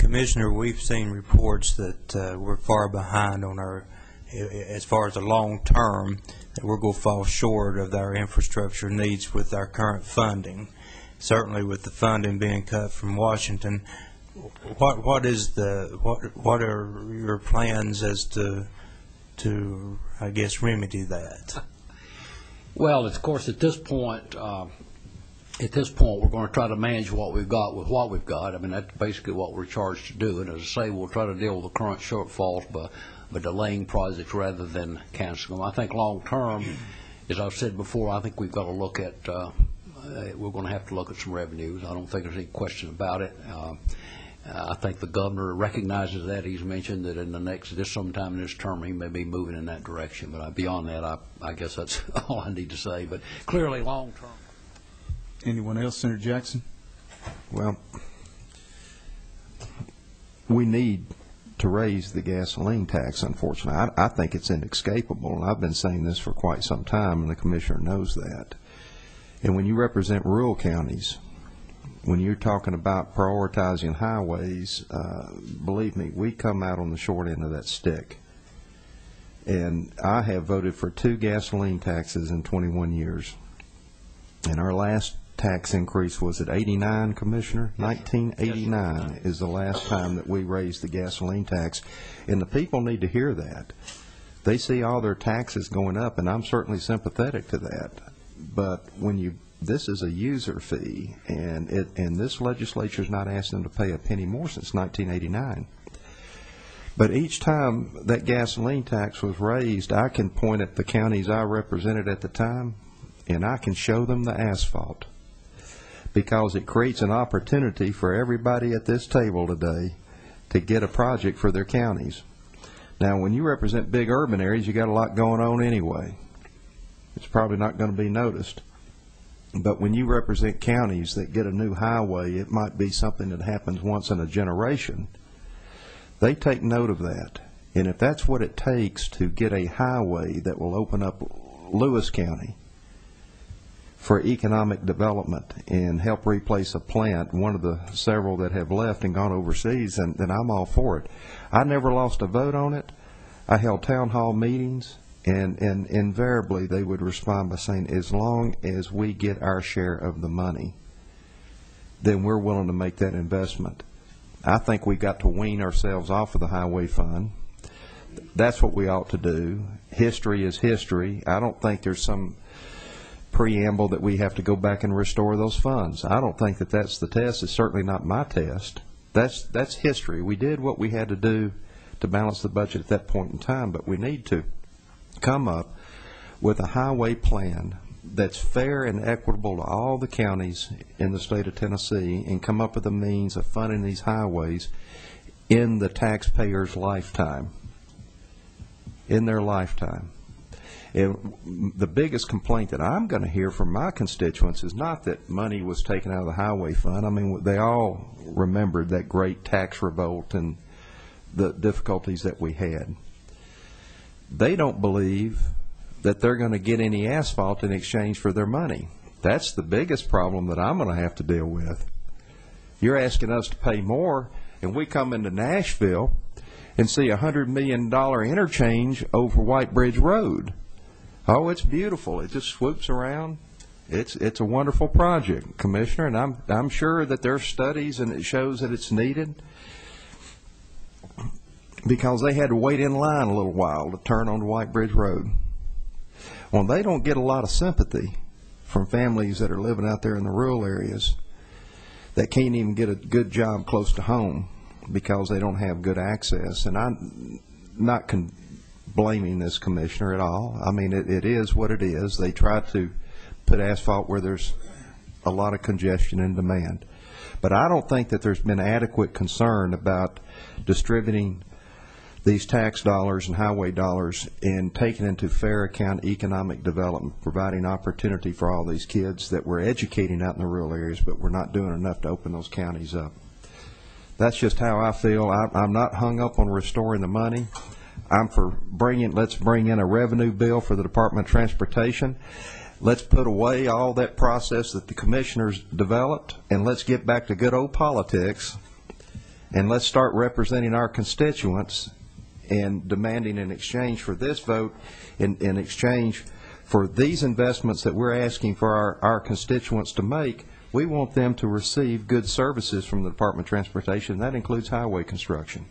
Commissioner, we've seen reports that we're far behind on our, as far as the long term, that we're going to fall short of our infrastructure needs with our current funding. Certainly, with the funding being cut from Washington, what are your plans as to I guess remedy that? Well, of course, at this point, we're going to try to manage what we've got with what we've got. I mean, that's basically what we're charged to do. And as I say, we'll try to deal with the current shortfalls by delaying projects rather than canceling them. I think long term, as I've said before, I think we've got to look at, we're going to have to look at some revenues. I don't think there's any question about it. I think the governor recognizes that. He's mentioned that in sometime in this term, he may be moving in that direction. But beyond that, I guess that's all I need to say. But clearly, long term. Anyone else, Senator Jackson? Well, we need to raise the gasoline tax, unfortunately. I think it's inescapable, and I've been saying this for quite some time, and the Commissioner knows that. And when you represent rural counties, when you're talking about prioritizing highways, believe me, we come out on the short end of that stick. And I have voted for 2 gasoline taxes in 21 years. And our last tax increase was at 89, Commissioner? 1989 is the last time that we raised the gasoline tax. And the people need to hear that. They see all their taxes going up, and I'm certainly sympathetic to that. But when this is a user fee, and this legislature is not asking them to pay a penny more since 1989. But each time that gasoline tax was raised, I can point at the counties I represented at the time, and I can show them the asphalt, because it creates an opportunity for everybody at this table today to get a project for their counties. Now, when you represent big urban areas, you got a lot going on anyway. It's probably not going to be noticed. But when you represent counties that get a new highway, it might be something that happens once in a generation. They take note of that. And if that's what it takes to get a highway that will open up Lewis County for economic development and help replace a plant, one of the several that have left and gone overseas, then I'm all for it. I never lost a vote on it. I held town hall meetings. And invariably, they would respond by saying, as long as we get our share of the money, then we're willing to make that investment. I think we've got to wean ourselves off of the highway fund. That's what we ought to do. History is history. I don't think there's some preamble that we have to go back and restore those funds. I don't think that that's the test. It's certainly not my test. That's history. We did what we had to do to balance the budget at that point in time, but we need to come up with a highway plan that's fair and equitable to all the counties in the state of Tennessee, and come up with a means of funding these highways in the taxpayer's lifetime, in their lifetime. And the biggest complaint that I'm going to hear from my constituents is not that money was taken out of the highway fund. I mean, they all remembered that great tax revolt and the difficulties that we had. They don't believe that they're going to get any asphalt in exchange for their money. That's the biggest problem that I'm going to have to deal with. You're asking us to pay more, and we come into Nashville and see a $100 million interchange over White Bridge Road. Oh, it's beautiful. It just swoops around. It's a wonderful project, Commissioner, and I'm sure that there are studies and it shows that it's needed, because they had to wait in line a little while to turn on White Bridge Road. Well, they don't get a lot of sympathy from families that are living out there in the rural areas that can't even get a good job close to home because they don't have good access. And I'm not blaming this commissioner at all. I mean, it is what it is. They try to put asphalt where there's a lot of congestion and demand. But I don't think that there's been adequate concern about distributing these tax dollars and highway dollars and taking into fair account economic development, providing opportunity for all these kids that we're educating out in the rural areas, but we're not doing enough to open those counties up. That's just how I feel. I'm not hung up on restoring the money. I'm for let's bring in a revenue bill for the Department of Transportation. Let's put away all that process that the commissioners developed, and let's get back to good old politics and let's start representing our constituents and demanding in exchange for this vote, in exchange for these investments that we're asking for our constituents to make, we want them to receive good services from the Department of Transportation. That includes highway construction.